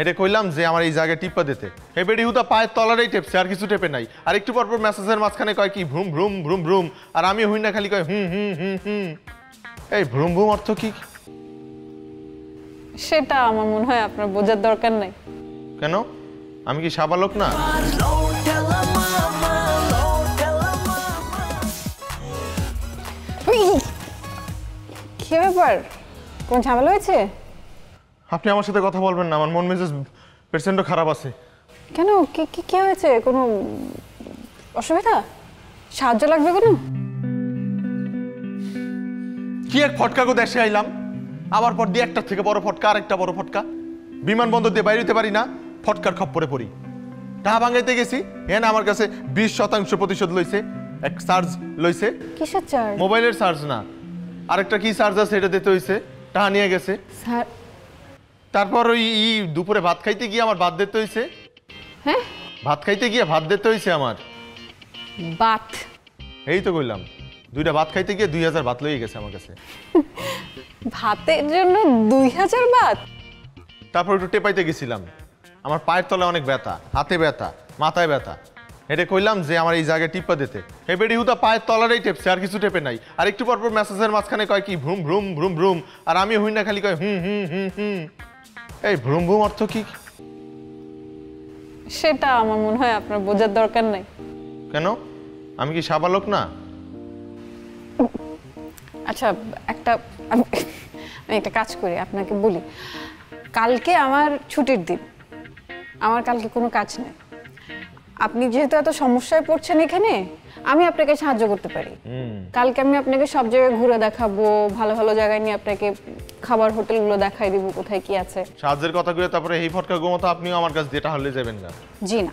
এটা কইলাম যে আমার এই জায়গায় টিপা দিতে, এই বেডি হুদা পায়ের তলারেই টেপছে, আর কিছু টেপে নাই। আর একটু পরপর মেসেজের মাঝখানে কয় কি ভ্রুম ভ্রুম ভ্রুম ভ্রুম, আর আমি হই না খালি কয় হুম হুম হুম হুম। এই ভ্রুম ভ্রুম অর্থ কি? সেটা আমার মনে হয় আপনার বোঝার দরকার নাই। কেন? আমি কি সাবালক না? কি ব্যাপার, কোন ঝামেলা হয়েছে? আপনি আমার সাথে কথা বলবেন না, আমার মন মেজাজ প্রচন্ড খারাপ আছে। কেন, কি কি কি হয়েছে? কোনো অসুবিধা? সাহায্য লাগবে কোনো? কি এক ফটকা গো, দেশে আইলাম আবার পর দিয়ে একটা থেকে বড় ফটকা, আর একটা বড় ফটকা। বিমানবন্দর দিয়ে বাইরে হতে পারি না, ফটকার খপ্পরে পড়ি। টাকা ভাঙাইতে গেছি, হ্যাঁ আমার কাছে 20% প্রতিশোধ লইছে, এক চার্জ লইছে। কিসের চার্জ? মোবাইলের চার্জ না, আরেকটা কি চার্জ আছে এটা দিতে হইছে, টাকা নিয়ে গেছে। স্যার, তারপর ওই দুপুরে ভাত খাইতে গিয়ে আমার ভাত দিতে হইছে। হ্যাঁ, ভাত খাইতে গিয়ে ভাত দিতে হইছে আমার। বাত? এই তো কইলাম, দুইটা ভাত খাইতে গিয়ে 2000 ভাত লইয়ে গেছে আমার কাছে। ভাতের জন্য 2000 বাত? তারপর একটু টেপাইতে গেছিলাম, আমার পায়ের তলায় অনেক ব্যথা, হাতে ব্যথা, মাথায় ব্যথা। এটা কইলাম যে আমার এই জায়গায় টিপা দিতে, এই বেডি হুদা পায়ের তলারেই টেপছে, আর কিছু টেপে নাই। আর একটু পরপর মেসেজের মাঝখানে কয় কি ভ্রুম ভ্রুম ভ্রুম ভ্রুম, আর আমি হই না খালি কয় হুম হুম হুম হুম। এই ভ্রুম ভ্রুম অর্থ কি? সেটা আমার মনে হয় আপনার বোঝার দরকার নাই। কেন? আমি কি সাবালক না? আচ্ছা, আমি একটা কাজ করি, আপনাকে বলি, কালকে আমার ছুটির দিন, আমার কালকে কোনো কাজ নেই। আপনি যেহেতু এত সমস্যায় পড়ছেন এখানে, আমি আপনাকে সাহায্য করতে পারি। কালকে আমি আপনাকে সব জায়গায় ঘুরে দেখাবো, ভালো ভালো জায়গায় নিয়ে আপনাকে খাবার হোটেলগুলো দেখাই দিব কোথায় কি আছে। সাহায্যের কথা কইলে তারপরে এই ফটকা গোমতো আপনিও আমার কাছে যেটা হলে যাবেন না। জি না,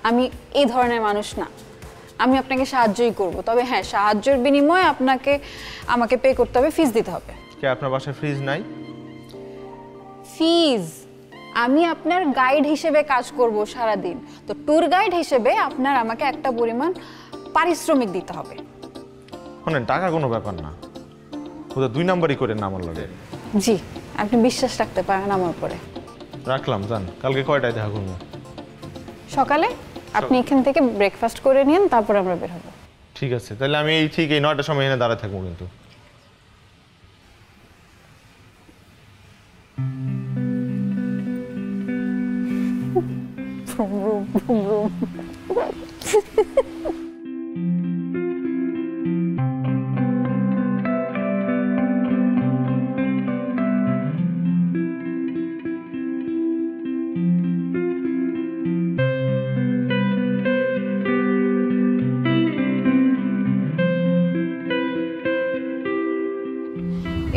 আমি এই ধরনের মানুষ না। আমি আপনাকে সাহায্যই করব, তবে হ্যাঁ, সাহায্যের বিনিময়ে আমাকে পে করতে হবে, ফিস দিতে হবে। কে আপনার বাসায় ফ্রিজ নাই? ফিজ? আমি আপনার গাইড হিসেবে কাজ করব সারা দিন, তো ট্যুর গাইড হিসেবে আপনার আমাকে একটা পরিমাণ পারিশ্রমিক দিতে হবে। শোনেন, টাকা কোনো ব্যাপার না, ওটা 2 নাম্বারই করে না আমার লাগে। জি, আপনি বিশ্বাস রাখতে পারেন আমার উপরে। রাখলাম, জান কালকে কয়টায় দেখা করবো? সকালে আপনি এখান থেকে ব্রেকফাস্ট করে নিন, তারপর আমরা বের হবো। ঠিক আছে, তাহলে আমি ঠিক এই 9টার সময় এনে দাঁড়ায় থাকবো কিন্তু।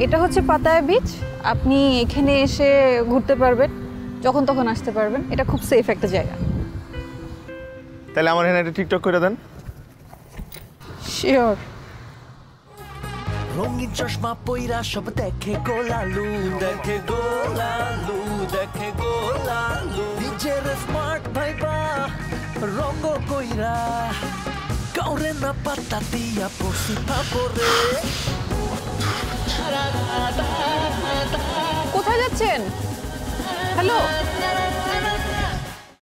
এটা হচ্ছে পাতায়া বিচ। আপনি এখানে এসে ঘুরতে পারবেন, যখন তখন আসতে পারবেন। এটা খুব সেফ একটা জায়গা। তাহলে আমার এখানে একটা টিকটক করে দেন। শিওর। রঙিন চশমা পইরা সব দেখে গোলালু, দেখে গোলালু, দেখে গোলালু। নিজের স্মার্ট ভাইবা রঙ কইরা, কাউরে না পাতা দিয়া পড়ছি ভাবরে। কোথায় যাচ্ছেন? হ্যালো।